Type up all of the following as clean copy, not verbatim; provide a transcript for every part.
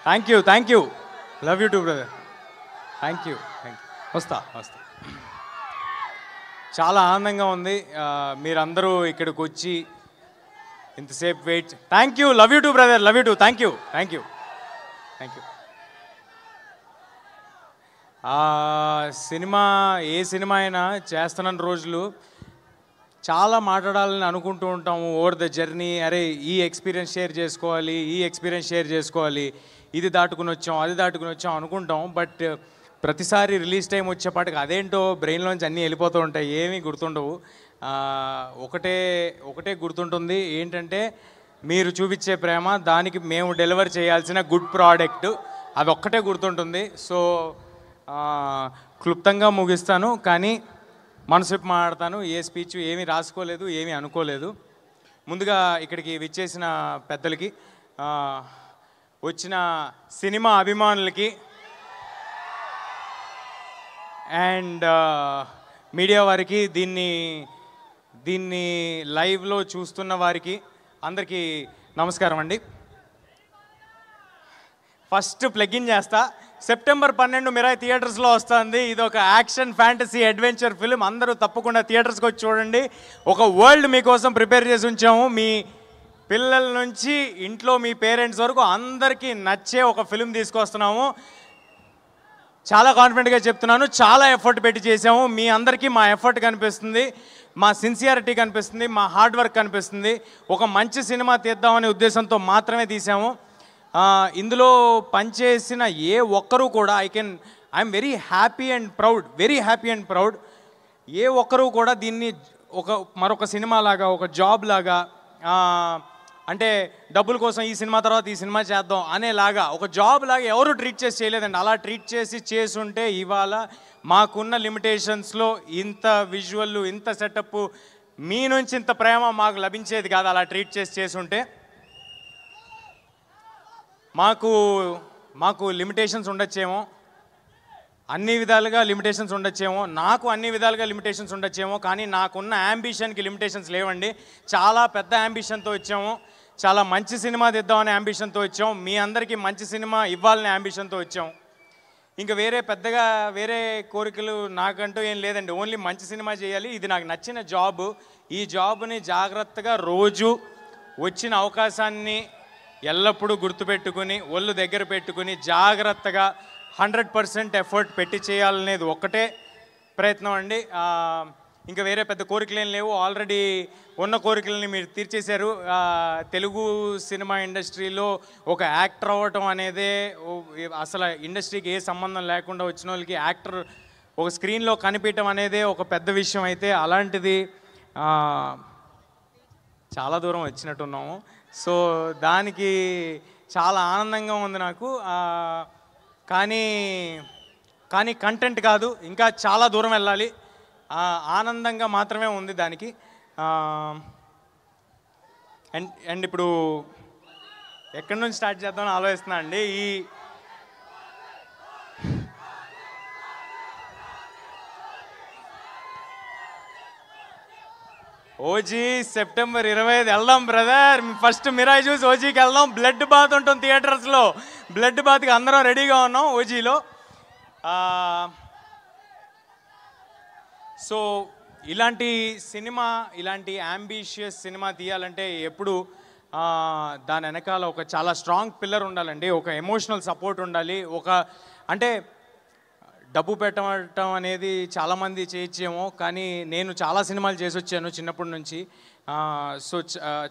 Thank you love you too brother. Thank you వస్తా. చాలా ఆనందంగా ఉంది మీరందరూ ఇక్కడికి వచ్చి ఇంతసేపు wait. Thank you, love you too brother, love you too. Thank you. Cinema ఏ సినిమా అయినా చేస్తున్న రోజులు చాలా మాట్లాడాలని అనుకుంటూ ఉంటాము ఓవర్ ద జర్నీ. అరే ఈ ఎక్స్పీరియన్స్ షేర్ చేసుకోవాలి, ఇది దాటుకుని వచ్చాం అనుకుంటాం. బట్ ప్రతిసారి రిలీజ్ టైం వచ్చేపాటికి అదేంటో బ్రెయిన్లోంచి అన్నీ వెళ్ళిపోతూ ఉంటాయి, ఏమీ గుర్తుండవు. ఒకటే గుర్తుంటుంది, ఏంటంటే మీరు చూపించే ప్రేమ, దానికి మేము డెలివర్ చేయాల్సిన గుడ్ ప్రోడక్ట్, అది ఒక్కటే గుర్తుంటుంది. సో క్లుప్తంగా ముగిస్తాను, కానీ మనసు మాట్లాడతాను. ఏ స్పీచ్ ఏమీ రాసుకోలేదు, ఏమీ అనుకోలేదు. ముందుగా ఇక్కడికి విచ్చేసిన పెద్దలకి, వచ్చిన సినిమా అభిమానులకి అండ్ మీడియా వారికి, దీన్ని లైవ్లో చూస్తున్న వారికి అందరికీ నమస్కారం అండి. ఫస్ట్ ప్లగిన్ చేస్తా. సెప్టెంబర్ 12 మిరాయి థియేటర్స్లో వస్తుంది. ఇది ఒక యాక్షన్ ఫ్యాంటసీ అడ్వెంచర్ ఫిల్మ్. అందరూ తప్పకుండా థియేటర్స్కి వచ్చి చూడండి. ఒక వరల్డ్ మీకోసం ప్రిపేర్ చేసి ఉంచాము. మీ పిల్లల నుంచి ఇంట్లో మీ పేరెంట్స్ వరకు అందరికీ నచ్చే ఒక ఫిల్మ్ తీసుకొస్తున్నాము. చాలా కాన్ఫిడెంట్గా చెప్తున్నాను, చాలా ఎఫర్ట్ పెట్టి చేసాము. మీ అందరికీ మా ఎఫర్ట్ కనిపిస్తుంది, మా సిన్సియారిటీ కనిపిస్తుంది, మా హార్డ్ వర్క్ కనిపిస్తుంది. ఒక మంచి సినిమా తీద్దామనే ఉద్దేశంతో మాత్రమే తీసాము. ఇందులో పనిచేసిన ఏ ఒక్కరూ కూడా I'm very happy and proud. ఏ ఒక్కరూ కూడా దీన్ని మరొక సినిమా లాగా, ఒక జాబ్ లాగా, అంటే డబ్బుల కోసం ఈ సినిమా తర్వాత ఈ సినిమా చేద్దాం అనేలాగా, ఒక జాబ్ లాగా ఎవరు ట్రీట్ చేసి చేయలేదండి. అలా ట్రీట్ చేసుంటే ఇవాళ మాకున్న లిమిటేషన్స్లో ఇంత విజువల్, ఇంత సెటప్, మీ నుంచి ఇంత ప్రేమ మాకు లభించేది కాదు. అలా ట్రీట్ చేసుంటే మాకు లిమిటేషన్స్ ఉండొచ్చేమో, అన్ని విధాలుగా లిమిటేషన్స్ ఉండొచ్చేమో, నాకు అన్ని విధాలుగా లిమిటేషన్స్ ఉండొచ్చేమో, కానీ నాకున్న యాంబిషన్కి లిమిటేషన్స్ లేవండి. చాలా పెద్ద యాంబిషన్తో వచ్చాము, చాలా మంచి సినిమా తీద్దామనే యాంబిషన్తో వచ్చాం, మీ అందరికీ మంచి సినిమా ఇవ్వాలనే యాంబిషన్తో వచ్చాం. ఇంకా వేరే కోరికలు నాకంటూ ఏం లేదండి. ఓన్లీ మంచి సినిమా చేయాలి, ఇది నాకు నచ్చిన జాబ్. ఈ జాబ్ని జాగ్రత్తగా రోజు వచ్చిన అవకాశాన్ని ఎల్లప్పుడూ గుర్తుపెట్టుకుని, ఒళ్ళు దగ్గర పెట్టుకుని, జాగ్రత్తగా 100% ఎఫర్ట్ పెట్టి చేయాలనేది ఒక్కటే ప్రయత్నం అండి. ఇంకా వేరే పెద్ద కోరికలు ఏం లేవు. ఆల్రెడీ ఉన్న కోరికలని మీరు తీర్చేశారు. తెలుగు సినిమా ఇండస్ట్రీలో ఒక యాక్టర్ అవ్వటం అనేదే, అసలు ఇండస్ట్రీకి ఏ సంబంధం లేకుండా వచ్చిన వాళ్ళకి యాక్టర్ ఒక స్క్రీన్లో కనిపించడం అనేదే ఒక పెద్ద విషయం. అయితే అలాంటిది చాలా దూరం వచ్చినట్టున్నాము. సో దానికి చాలా ఆనందంగా ఉంది నాకు. కానీ కంటెంట్ కాదు, ఇంకా చాలా దూరం వెళ్ళాలి. ఆనందంగా మాత్రమే ఉంది దానికి. అండ్ ఇప్పుడు ఎక్కడి నుంచి స్టార్ట్ చేద్దామని ఆలోచిస్తున్నా అండి. ఓజీ సెప్టెంబర్ 25 వెళ్దాం బ్రదర్. ఫస్ట్ మిరాయి చూసి ఓజీకి వెళ్దాం. బ్లడ్ బాత్ ఉంటుంది థియేటర్స్లో. బ్లడ్ బాత్కి అందరం రెడీగా ఉన్నాం ఓజీలో. సో ఇలాంటి యాంబిషియస్ సినిమా తీయాలంటే ఎప్పుడు దాని వెనకాల ఒక చాలా స్ట్రాంగ్ పిల్లర్ ఉండాలండి. ఒక ఎమోషనల్ సపోర్ట్ ఉండాలి. అంటే డబ్బు పెట్టడం అనేది చాలామంది చేయొచ్చేమో, కానీ నేను చాలా సినిమాలు చేసి వచ్చాను చిన్నప్పటి నుంచి. సో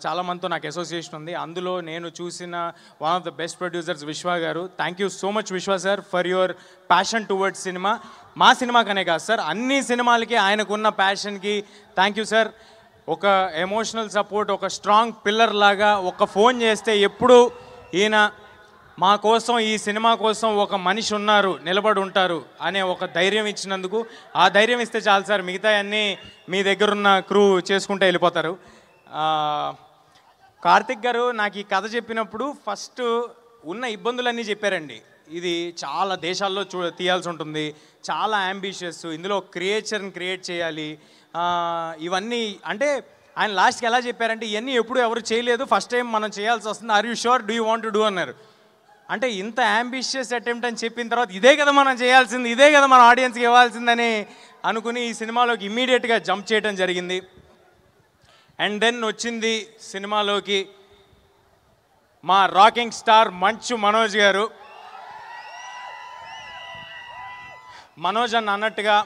చాలామందితో నాకు అసోసియేషన్ ఉంది. అందులో నేను చూసిన one of the best producers విశ్వ గారు. థ్యాంక్ యూ సో మచ్ విశ్వ sir for your passion towards cinema. మా సినిమాకనే కాదు సార్, అన్ని సినిమాలకి ఆయనకున్న ప్యాషన్కి థ్యాంక్ యూ సార్. ఒక ఎమోషనల్ సపోర్ట్, ఒక స్ట్రాంగ్ పిల్లర్ లాగా, ఒక ఫోన్ చేస్తే ఎప్పుడు ఈయన మా కోసం, ఈ సినిమా కోసం ఒక మనిషి ఉన్నారు, నిలబడి ఉంటారు అనే ఒక ధైర్యం ఇచ్చినందుకు, ఆ ధైర్యం ఇస్తే చాలు సార్. మిగతా అన్నీ మీ దగ్గరున్న క్రూ చేసుకుంటూ వెళ్ళిపోతారు. కార్తిక్ గారు నాకు ఈ కథ చెప్పినప్పుడు ఫస్ట్ ఉన్న ఇబ్బందులన్నీ చెప్పారండి. ఇది చాలా దేశాల్లో తీయాల్సి ఉంటుంది, చాలా యాంబిషియస్, ఇందులో క్రియేచర్ని క్రియేట్ చేయాలి, ఇవన్నీ. అంటే ఆయన లాస్ట్కి ఎలా చెప్పారంటే, ఇవన్నీ ఎప్పుడు ఎవరు చేయలేదు, ఫస్ట్ టైం మనం చేయాల్సి వస్తుంది, are you sure, do you want to do అన్నారు. అంటే ఇంత యాంబిషియస్ అటెంప్ట్ అని చెప్పిన తర్వాత ఇదే కదా మనం చేయాల్సింది, ఇదే కదా మన ఆడియన్స్కి ఇవ్వాల్సిందని అనుకుని ఈ సినిమాలోకి ఇమ్మీడియట్గా జంప్ చేయడం జరిగింది. అండ్ దెన్ వచ్చింది సినిమాలోకి మా రాకింగ్ స్టార్ మంచు మనోజ్ గారు. మనోజ్ అన్నట్టుగా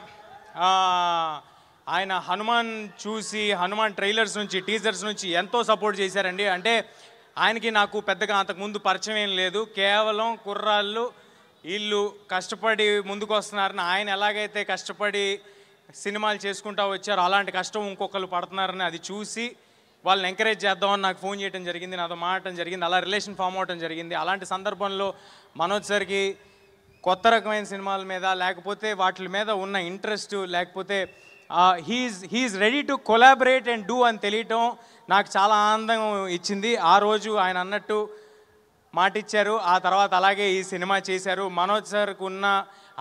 ఆయన హనుమాన్ చూసి, హనుమాన్ ట్రైలర్స్ నుంచి, టీజర్స్ నుంచి ఎంతో సపోర్ట్ చేశారండి. అంటే ఆయనకి నాకు పెద్దగా అంతకుముందు పరిచయం ఏం లేదు. కేవలం కుర్రాళ్ళు వీళ్ళు కష్టపడి ముందుకు వస్తున్నారని, ఆయన ఎలాగైతే కష్టపడి సినిమాలు చేసుకుంటూ వచ్చారో అలాంటి కష్టం ఇంకొకరు పడుతున్నారని అది చూసి వాళ్ళని ఎంకరేజ్ చేద్దామని నాకు ఫోన్ చేయడం జరిగింది, నాతో మాట్లాడటం జరిగింది. అలా రిలేషన్ ఫామ్ అవడం జరిగింది. అలాంటి సందర్భంలో మనోజ్ సార్కి కొత్త రకమైన సినిమాల మీద, లేకపోతే వాటి మీద ఉన్న ఇంట్రెస్ట్, లేకపోతే he's ready to collaborate and do అని తెలియటం నాకు చాలా ఆనందం ఇచ్చింది. ఆ రోజు ఆయన అన్నట్టు మాట ఇచ్చారు, ఆ తర్వాత అలాగే ఈ సినిమా చేశారు. మనోజ్ సార్కు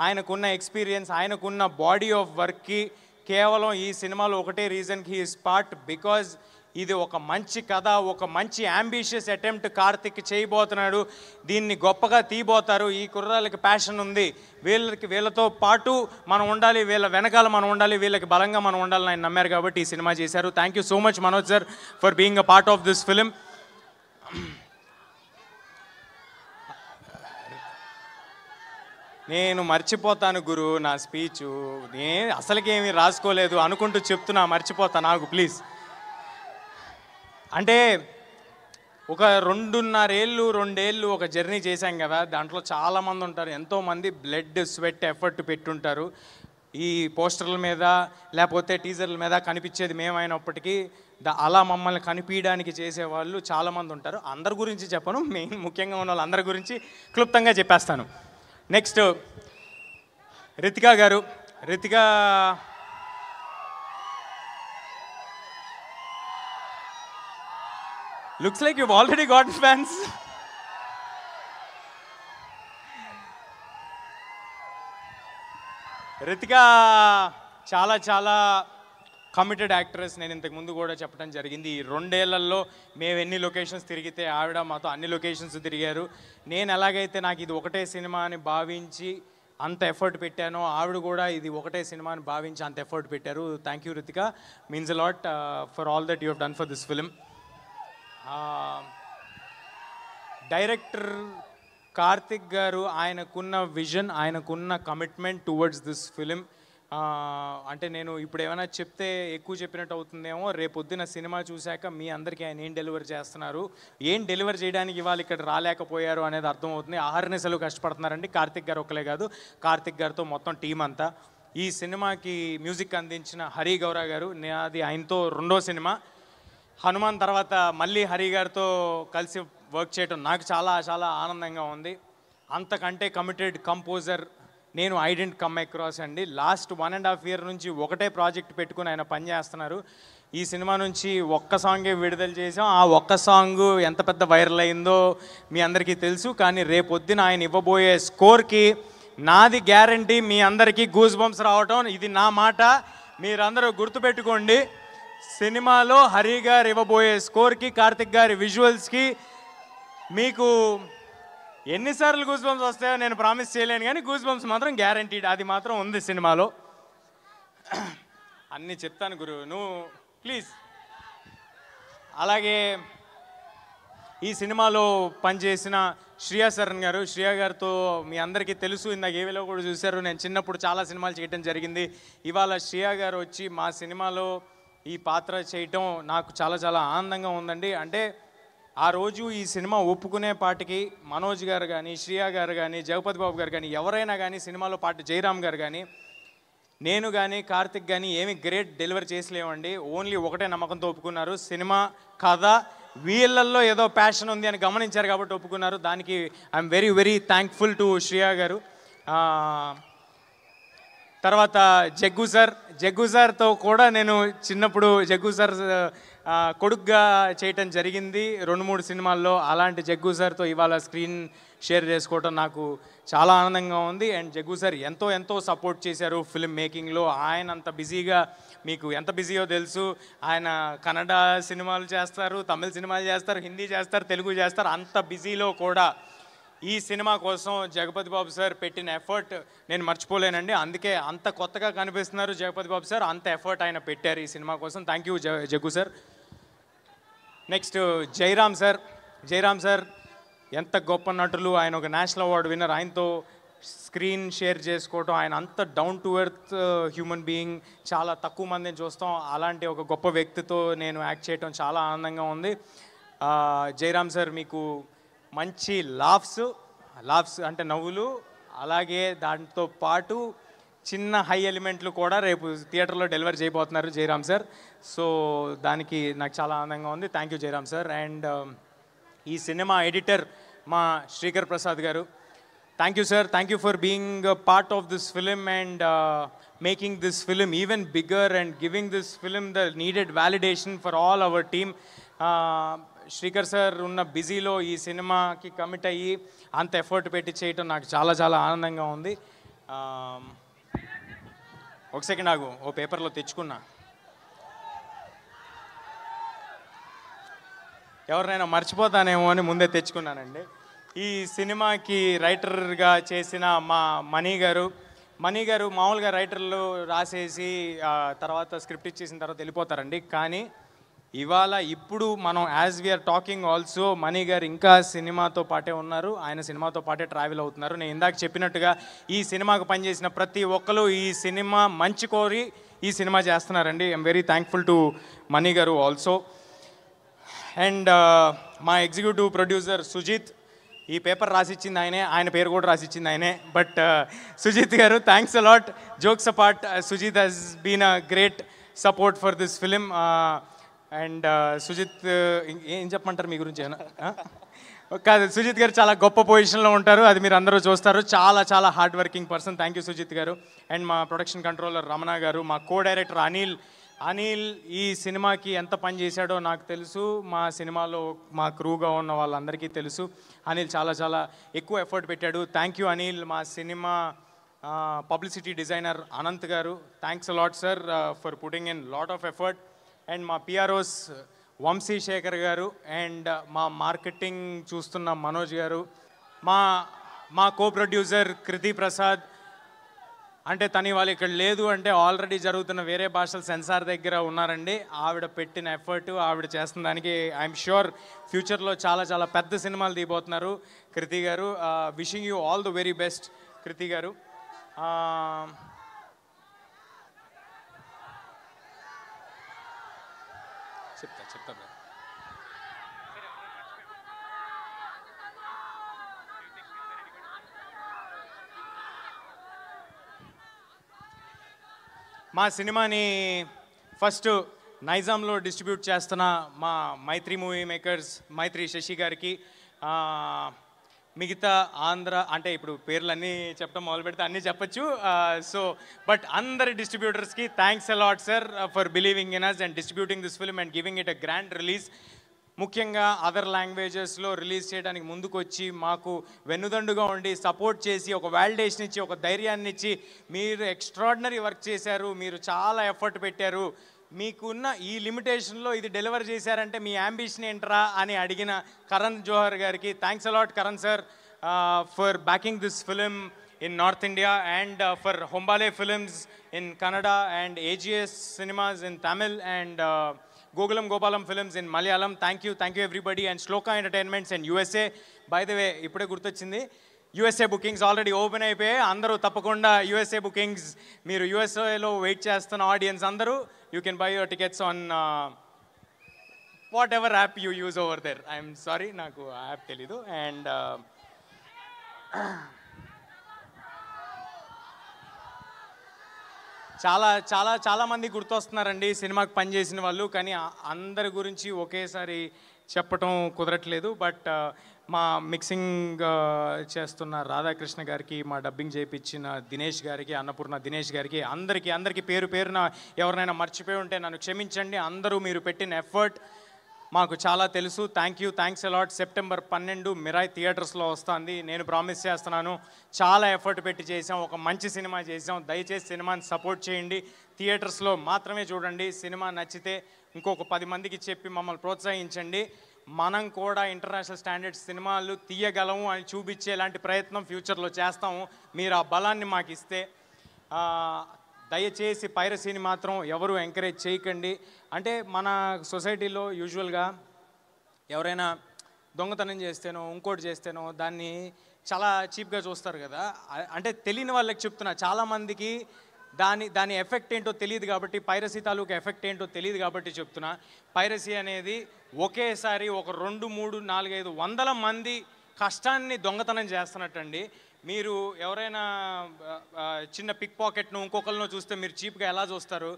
ఆయనకున్న ఎక్స్పీరియన్స్, ఆయనకున్న బాడీ ఆఫ్ వర్క్కి కేవలం ఈ సినిమాలో ఒకటే రీజన్కి హీ ఈస్ పార్ట్, బికాజ్ ఇది ఒక మంచి కథ, ఒక మంచి యాంబిషియస్ అటెంప్ట్ కార్తిక్ చేయబోతున్నాడు. దీన్ని గొప్పగా తీయబోతారు. ఈ కుర్రాళ్ళకి ప్యాషన్ ఉంది, వీళ్ళతో పాటు మనం ఉండాలి, వీళ్ళ వెనకాల మనం ఉండాలి, వీళ్ళకి బలంగా మనం ఉండాలని ఆయన నమ్మారు కాబట్టి ఈ సినిమా చేశారు. Thank you so much Manoj sir for being a part of this film. నేను మర్చిపోతాను గురు నా స్పీచు, నేను అసలుకేమీ రాసుకోలేదు అనుకుంటూ చెప్తున్నా, మర్చిపోతాను నాకు ప్లీజ్. అంటే ఒక 2.5 ఒక జర్నీ చేశాం కదా, దాంట్లో చాలామంది ఉంటారు, ఎంతోమంది బ్లడ్ స్వెట్ ఎఫర్ట్ పెట్టుంటారు. ఈ పోస్టర్ల మీద లేకపోతే టీజర్ల మీద కనిపించేది మేమైనప్పటికీ అలా మమ్మల్ని కనిపించడానికి చేసేవాళ్ళు చాలామంది ఉంటారు. అందరి గురించి చెప్పను, ముఖ్యంగా ఉన్న వాళ్ళందరి గురించి క్లుప్తంగా చెప్పేస్తాను. నెక్స్ట్ రితికా గారు. Ritika looks like you've already got fans. Ritika చాలా చాలా కమిటెడ్ యాక్ట్రెస్. నేను ఇంతకు ముందు కూడా చెప్పడం జరిగింది. ఈ 2 ఏళ్లలో మేము ఎన్ని లొకేషన్స్ తిరిగితే ఆవిడ మాతో అన్ని లొకేషన్స్ తిరిగారు. నేను ఎలాగైతే నాకు ఇది ఒకటే సినిమా అని భావించి అంత ఎఫర్ట్ పెట్టానో, ఆవిడ కూడా ఇది ఒకటే సినిమా అని భావించి అంత ఎఫర్ట్ పెట్టారు. Thank you Ritika, means a lot for all that you have done for this film. Director Karthik గారు ఆయనకున్న విజన్, ఆయనకున్న కమిట్మెంట్ టువర్డ్స్ దిస్ ఫిలిం, అంటే నేను ఇప్పుడు ఏమైనా చెప్తే ఎక్కువ చెప్పినట్టు అవుతుందేమో, రేపొద్దున సినిమా చూశాక మీ అందరికీ ఆయన ఏం డెలివర్ చేస్తున్నారు, ఏం డెలివర్ చేయడానికి ఇవాళ ఇక్కడ రాలేకపోయారు అనేది అర్థమవుతుంది. ఆహర్నిశలు కష్టపడుతున్నారండి. కార్తిక్ గారు ఒక్కలే కాదు, కార్తిక్ గారితో మొత్తం టీం అంతా. ఈ సినిమాకి మ్యూజిక్ అందించిన హరి గౌరా గారు, అది ఆయనతో 2వ సినిమా. హనుమాన్ తర్వాత మళ్ళీ హరి గారితో కలిసి వర్క్ చేయడం నాకు చాలా చాలా ఆనందంగా ఉంది. అంతకంటే కమిటెడ్ కంపోజర్ నేను ఐ డెంట్ కమ్ అక్రాస్ అండి. లాస్ట్ 1.5 year నుంచి ఒకటే ప్రాజెక్ట్ పెట్టుకుని ఆయన పనిచేస్తున్నారు. ఈ సినిమా నుంచి ఒక్క సాంగే విడుదల చేసాం. ఆ ఒక్క సాంగ్ ఎంత పెద్ద వైరల్ అయిందో మీ అందరికీ తెలుసు. కానీ రేపొద్దున ఆయన ఇవ్వబోయే స్కోర్కి నాది గ్యారంటీ మీ అందరికీ గూస్ బంప్స్ రావటం, ఇది నా మాట, మీరందరూ గుర్తుపెట్టుకోండి. సినిమాలో హరి గారు ఇవ్వబోయే స్కోర్కి, కార్తిక్ గారి విజువల్స్కి మీకు ఎన్నిసార్లు గూస్ బంప్స్ వస్తాయో నేను ప్రామిస్ చేయలేను, కానీ గూస్ బంప్స్ మాత్రం గ్యారంటీడ్, అది మాత్రం ఉంది సినిమాలో. అన్నీ చెప్తాను గురు, నువ్వు ప్లీజ్. అలాగే ఈ సినిమాలో పనిచేసిన శ్రియా శరణ్ గారు, శ్రియా గారితో మీ అందరికీ తెలుసు, ఇందాక ఏవిలో కూడా చూశారు, నేను చిన్నప్పుడు చాలా సినిమాలు చేయడం జరిగింది. ఇవాళ శ్రియా గారు వచ్చి మా సినిమాలో ఈ పాత్ర చేయటం నాకు చాలా చాలా ఆనందంగా ఉందండి. అంటే ఆ రోజు ఈ సినిమా ఒప్పుకునే పాటికి మనోజ్ గారు కానీ, శ్రియా గారు కానీ, జగపతి బాబు గారు కానీ, ఎవరైనా కానీ, సినిమాలో పాటు జయరామ్ గారు కానీ, నేను కానీ, కార్తిక్ కానీ ఏమి గ్రేట్ డెలివరీ చేసలేమండి. ఓన్లీ ఒకటే నమ్మకంతో ఒప్పుకున్నారు. సినిమా కథ వీళ్ళల్లో ఏదో ప్యాషన్ ఉంది అని గమనించారు కాబట్టి ఒప్పుకున్నారు. దానికి I'm very very thankful to Shriya గారు. తర్వాత జగ్గు సార్తో కూడా నేను చిన్నప్పుడు జగ్గు సార్ కొడుగ్గా చేయటం జరిగింది 2-3 సినిమాల్లో. అలాంటి జగ్గు సార్తో ఇవాళ స్క్రీన్ షేర్ చేసుకోవటం నాకు చాలా ఆనందంగా ఉంది. అండ్ జగ్గు సార్ ఎంతో సపోర్ట్ చేశారు ఫిల్మ్ మేకింగ్లో. ఆయన అంత బిజీగా, మీకు ఎంత బిజీయో తెలుసు, ఆయన కన్నడ సినిమాలు చేస్తారు, తమిళ సినిమాలు చేస్తారు, హిందీ చేస్తారు, తెలుగు చేస్తారు. అంత బిజీలో కూడా ఈ సినిమా కోసం జగపతి బాబు సార్ పెట్టిన ఎఫర్ట్ నేను మర్చిపోలేనండి. అందుకే అంత కొత్తగా కనిపిస్తున్నారు జగపతి బాబు సార్, అంత ఎఫర్ట్ ఆయన పెట్టారు ఈ సినిమా కోసం. Thank you Jaggu sir. Next Jayaram sir ఎంత గొప్ప నటులు, ఆయన ఒక నేషనల్ అవార్డు విన్నర్, ఆయనతో స్క్రీన్ షేర్ చేసుకోవటం, ఆయన అంత down to earth human being, చాలా తక్కువ మందిని చూస్తాం, అలాంటి ఒక గొప్ప వ్యక్తితో నేను యాక్ట్ చేయటం చాలా ఆనందంగా ఉంది. జయరామ్ సార్ మీకు మంచి లాఫ్స్ అంటే నవ్వులు, అలాగే దాంతో పాటు చిన్న హై ఎలిమెంట్లు కూడా రేపు థియేటర్లో డెలివర్ చేయబోతున్నారు జయరామ్ సార్. సో దానికి నాకు చాలా ఆనందంగా ఉంది. Thank you Jayaram sir. And ఈ సినిమా ఎడిటర్ మా శ్రీకర్ ప్రసాద్ గారు, thank you sir. Thank you for being part of this film and making this film even bigger and giving this film the needed validation for all our team. Srikar sir ఉన్న బిజీలో ఈ సినిమాకి commit అయ్యి అంత effort పెట్టి చేయటం నాకు చాలా చాలా ఆనందంగా ఉంది. ఒక సెకండ్ ఆగు, ఓ పేపర్లో తెచ్చుకున్నా, ఎవరినైనా మర్చిపోతానేమో అని ముందే తెచ్చుకున్నానండి. ఈ సినిమాకి రైటర్గా చేసిన మా మనీ గారు మామూలుగా రైటర్లు రాసేసి తర్వాత స్క్రిప్ట్ ఇచ్చేసిన తర్వాత వెళ్ళిపోతారండి. కానీ ఇప్పుడు మనం as we're talking also Mani గారు ఇంకా సినిమాతో పాటే ఉన్నారు, ఆయన సినిమాతో పాటే ట్రావెల్ అవుతున్నారు. నేను ఇందాక చెప్పినట్టుగా ఈ సినిమాకు పనిచేసిన ప్రతి ఒక్కరు ఈ సినిమా మంచి కోరి ఈ సినిమా చేస్తున్నారండి. I'm very thankful to money గారు ఆల్సో. అండ్ మా ఎగ్జిక్యూటివ్ ప్రొడ్యూసర్ సుజిత్, ఈ పేపర్ రాసిచ్చింది ఆయనే, ఆయన పేరు కూడా రాసిచ్చింది ఆయనే. బట్ సుజిత్ గారు thanks a lot. Jokes apart, Sujith has been a great support for this film. And Sujith ఏం చెప్పమంటారు మీ గురించి? కాదు, సుజిత్ గారు చాలా గొప్ప పొజిషన్లో ఉంటారు, అది మీరు అందరూ చూస్తారు. చాలా చాలా hard working person. Thank you Sujith గారు. అండ్ మా ప్రొడక్షన్ కంట్రోలర్ రమణ గారు, మా కో డైరెక్టర్ అనిల్ ఈ సినిమాకి ఎంత పని చేశాడో నాకు తెలుసు, మా సినిమాలో మా క్రూగా ఉన్న వాళ్ళందరికీ తెలుసు. అనిల్ చాలా చాలా ఎక్కువ ఎఫర్ట్ పెట్టాడు. Thank you Anil. మా సినిమా పబ్లిసిటీ డిజైనర్ అనంత్ గారు, thanks a lot sir for putting in lot of effort. And మా పిఆర్ఓస్ వంశీ శేఖర్ గారు అండ్ మా మార్కెటింగ్ చూస్తున్న మనోజ్ గారు, మా కో ప్రొడ్యూసర్ కృతి ప్రసాద్. అంటే తను వాళ్ళు ఇక్కడ లేదు అంటే ఆల్రెడీ జరుగుతున్న వేరే భాషల సెన్సార్ దగ్గర ఉన్నారండి. ఆవిడ పెట్టిన ఎఫర్ట్, ఆవిడ చేస్తున్న దానికి ఐఎమ్ ష్యూర్ ఫ్యూచర్లో చాలా చాలా పెద్ద సినిమాలు తీయబోతున్నారు కృతి గారు. Wishing you all the very best Kriti గారు. చెప్తా మా సినిమాని ఫస్ట్ నైజాంలో డిస్ట్రిబ్యూట్ చేస్తున్న మా మైత్రి మూవీ మేకర్స్, మైత్రి శశి గారికి, మిగతా ఆంధ్ర అంటే ఇప్పుడు పేర్లన్నీ చెప్పడం మొదలు పెడితే అన్నీ చెప్పచ్చు. సో బట్ అందరి డిస్ట్రిబ్యూటర్స్కి thanks a lot sir for believing in us and distributing this film and giving it a grand release. ముఖ్యంగా అదర్ లాంగ్వేజెస్లో రిలీజ్ చేయడానికి ముందుకు వచ్చి మాకు వెన్నుదండుగా ఉండి సపోర్ట్ చేసి ఒక వ్యాలిడేషన్ ఇచ్చి ఒక ధైర్యాన్ని ఇచ్చి మీరు ఎక్స్ట్రాడినరీ వర్క్ చేశారు, మీరు చాలా ఎఫర్ట్ పెట్టారు, మీకున్న ఈ లిమిటేషన్లో ఇది డెలివర్ చేశారంటే మీ యాంబిషన్ ఏంట్రా అని అడిగిన కరణ్ జోహర్ గారికి thanks a lot Karan sir for backing this film in North India and for Hombale Films in Kannada and AGS Cinemas in Tamil and Gokulam Gopalam Films in Malayalam. Thank you everybody and Shloka Entertainments and USA. By the way, ipude gurtochindi USA bookings already open అయిపోయాయి. అందరూ తప్పకుండా USA bookings మీరు USA లో wait చేస్తున్న audience అందరూ you can buy your tickets on whatever app you use over there. I'm sorry నాకు app తెలీదు. And చాలా చాలా చాలామంది గుర్తొస్తున్నారండి సినిమాకి పనిచేసిన వాళ్ళు, కానీ అందరి గురించి ఒకేసారి చెప్పటం కుదరట్లేదు. బట్ మా మిక్సింగ్ చేస్తున్న రాధాకృష్ణ గారికి, మా డబ్బింగ్ చేయించిన దినేష్ గారికి, అన్నపూర్ణ దినేష్ గారికి, అందరికీ పేరు పేరున ఎవరినైనా మర్చిపోయి ఉంటే నన్ను క్షమించండి. అందరూ మీరు పెట్టిన ఎఫర్ట్ మాకు చాలా తెలుసు. Thanks a lot. సెప్టెంబర్ 12 మిరాయ్ థియేటర్స్లో వస్తుంది. నేను ప్రామిస్ చేస్తున్నాను, చాలా ఎఫర్ట్ పెట్టి చేసాం, ఒక మంచి సినిమా చేసాం. దయచేసి సినిమాని సపోర్ట్ చేయండి, థియేటర్స్లో మాత్రమే చూడండి. సినిమా నచ్చితే ఇంకొక 10 మందికి చెప్పి మమ్మల్ని ప్రోత్సహించండి. మనం కూడా ఇంటర్నేషనల్ స్టాండర్డ్స్ సినిమాలు తీయగలము అని చూపించేలాంటి ప్రయత్నం ఫ్యూచర్లో చేస్తాము. మీరు ఆ బలాన్ని మాకు ఇస్తే. దయచేసి పైరసీని మాత్రం ఎవరు ఎంకరేజ్ చేయకండి. అంటే మన సొసైటీలో యూజువల్గా ఎవరైనా దొంగతనం చేస్తేనో ఇంకోటి చేస్తేనో దాన్ని చాలా చీప్గా చూస్తారు కదా. అంటే తెలియని వాళ్ళకి చెప్తున్నా, చాలామందికి దాని ఎఫెక్ట్ ఏంటో తెలియదు కాబట్టి, పైరసీ తాలూకు ఎఫెక్ట్ ఏంటో తెలియదు కాబట్టి చెప్తున్నా. పైరసీ అనేది ఒకేసారి ఒక 2, 3, 4, 5 వందల మంది కష్టాన్ని దొంగతనం చేస్తున్నట్టండి. మీరు ఎవరైనా చిన్న పిక్ పాకెట్ను ఇంకొకరినో చూస్తే మీరు చీప్గా ఎలా చూస్తారు?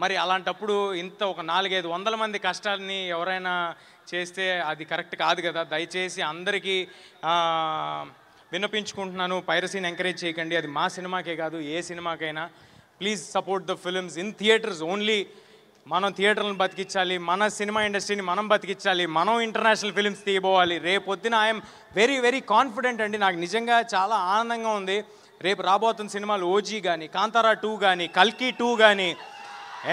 మరి అలాంటప్పుడు ఇంత ఒక 4, 5 వందల మంది కష్టాన్ని ఎవరైనా చేస్తే అది కరెక్ట్ కాదు కదా. దయచేసి అందరికీ విన్నపించుకుంటున్నాను, పైరసీని ఎంకరేజ్ చేయకండి. అది మా సినిమాకే కాదు, ఏ సినిమాకైనా. Please support the films in theatres only. మనం థియేటర్లను బతికించాలి, మన సినిమా ఇండస్ట్రీని మనం బతికించాలి, మనం ఇంటర్నేషనల్ ఫిల్మ్స్ తీయబోవాలి. రేపొద్దున ఐఎమ్ వెరీ వెరీ కాన్ఫిడెంట్ అండి. నాకు నిజంగా చాలా ఆనందంగా ఉంది. రేపు రాబోతున్న సినిమాలు ఓజీ కానీ, కాంతారా 2 కానీ, కల్కి 2 కానీ,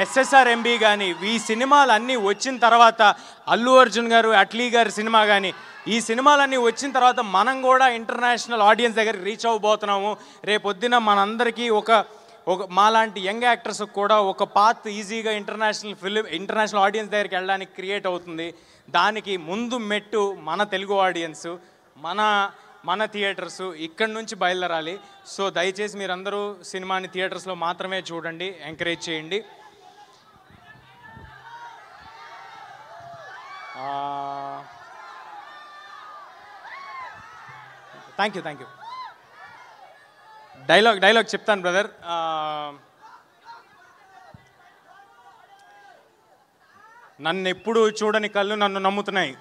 SSRMB కానీ, ఈ సినిమాలు అన్నీ వచ్చిన తర్వాత, అల్లు అర్జున్ గారు, అట్లీ గారి సినిమా కానీ, ఈ సినిమాలన్నీ వచ్చిన తర్వాత మనం కూడా ఇంటర్నేషనల్ ఆడియన్స్ దగ్గరికి రీచ్ అవ్వబోతున్నాము. రేపొద్దున మనందరికీ ఒక మాలాంటి యంగ్ యాక్టర్స్ కూడా ఒక పాత్ ఈజీగా ఇంటర్నేషనల్ ఆడియన్స్ దగ్గరికి వెళ్ళడానికి క్రియేట్ అవుతుంది. దానికి ముందు మెట్టు మన తెలుగు ఆడియన్స్, మన థియేటర్స్ ఇక్కడి నుంచి బయలుదేరాలి. సో దయచేసి మీరందరూ సినిమాని థియేటర్స్లో మాత్రమే చూడండి, ఎంకరేజ్ చేయండి. Thank you. డైలాగ్ చెప్తాను బ్రదర్. నన్ను ఎప్పుడు చూడని కళ్ళు నన్ను నమ్ముతున్నాయి.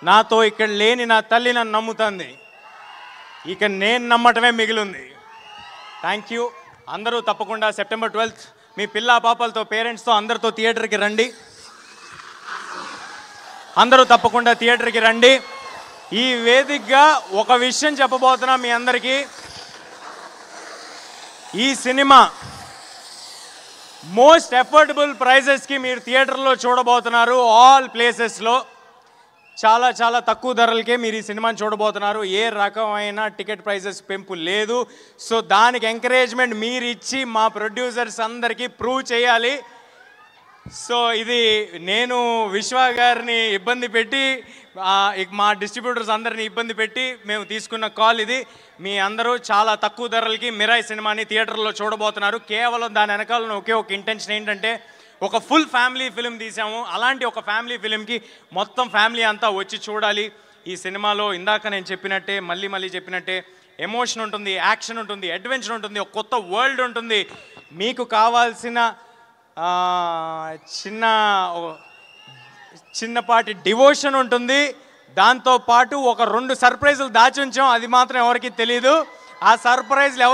నాతో ఇక్కడ లేని నా తల్లి నన్ను నమ్ముతుంది. ఇక నేను నమ్మటమే మిగిలింది. Thank you. అందరూ తప్పకుండా సెప్టెంబర్ 12th మీ పిల్ల పాపలతో, పేరెంట్స్తో అందరితో థియేటర్కి రండి. అందరూ తప్పకుండా థియేటర్కి రండి. ఈ వేదికగా ఒక విషయం చెప్పబోతున్నా మీ అందరికీ. ఈ సినిమా మోస్ట్ అఫోర్డబుల్ ప్రైజెస్కి మీరు థియేటర్లో చూడబోతున్నారు. ఆల్ ప్లేసెస్లో చాలా చాలా తక్కువ ధరలకే మీరు ఈ సినిమాని చూడబోతున్నారు. ఏ రకమైన టికెట్ ప్రైజెస్ పెంపు లేదు. సో దానికి ఎంకరేజ్మెంట్ మీరు ఇచ్చి మా ప్రొడ్యూసర్స్ అందరికీ ప్రూవ్ చేయాలి. సో ఇది నేను విశ్వ గారిని ఇబ్బంది పెట్టి, మా డిస్ట్రిబ్యూటర్స్ అందరినీ ఇబ్బంది పెట్టి మేము తీసుకున్న కాల్ ఇది. మీ అందరూ చాలా తక్కువ ధరలకి మిరాయి సినిమాని థియేటర్లో చూడబోతున్నారు. కేవలం దాని వెనకాల ఒకే ఒక ఇంటెన్షన్ ఏంటంటే, ఒక ఫుల్ ఫ్యామిలీ ఫిలిం తీసాము. అలాంటి ఒక ఫ్యామిలీ ఫిలింకి మొత్తం ఫ్యామిలీ అంతా వచ్చి చూడాలి. ఈ సినిమాలో ఇందాక నేను చెప్పినట్టే, మళ్ళీ చెప్పినట్టే, ఎమోషన్ ఉంటుంది, యాక్షన్ ఉంటుంది, అడ్వెంచర్ ఉంటుంది, ఒక కొత్త వరల్డ్ ఉంటుంది. మీకు కావాల్సిన చిన్నపాటి డివోషన్ ఉంటుంది. దాంతోపాటు ఒక 2 సర్ప్రైజులు దాచి ఉంచాం, అది మాత్రం ఎవరికి తెలీదు. ఆ సర్ప్రైజ్లు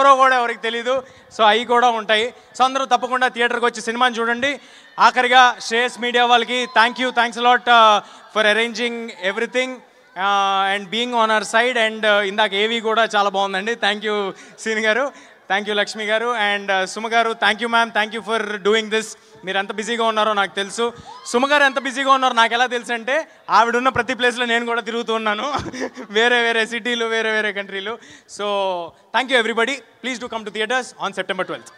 ఎవరికి తెలీదు. సో అవి కూడా ఉంటాయి. సో అందరూ తప్పకుండా థియేటర్కి వచ్చి సినిమాని చూడండి. ఆఖరిగా శ్రేయస్ మీడియా వాళ్ళకి thanks a lot for arranging everything and being on our side. And ఇందాక ఏవి కూడా చాలా బాగుందండి. థ్యాంక్ యూ సీని గారు, థ్యాంక్ యూ లక్ష్మి గారు, అండ్ సుమ గారు. Thank you ma'am, thank you for doing this. మీరు ఎంత బిజీగా ఉన్నారో నాకు తెలుసు. సుమ గారు ఎంత బిజీగా ఉన్నారో నాకు ఎలా తెలుసు అంటే, ఆవిడున్న ప్రతి ప్లేస్లో నేను కూడా తిరుగుతూ ఉన్నాను, వేరే సిటీలు, వేరే కంట్రీలు. So thank you everybody. Please do come to theatres on September 12th.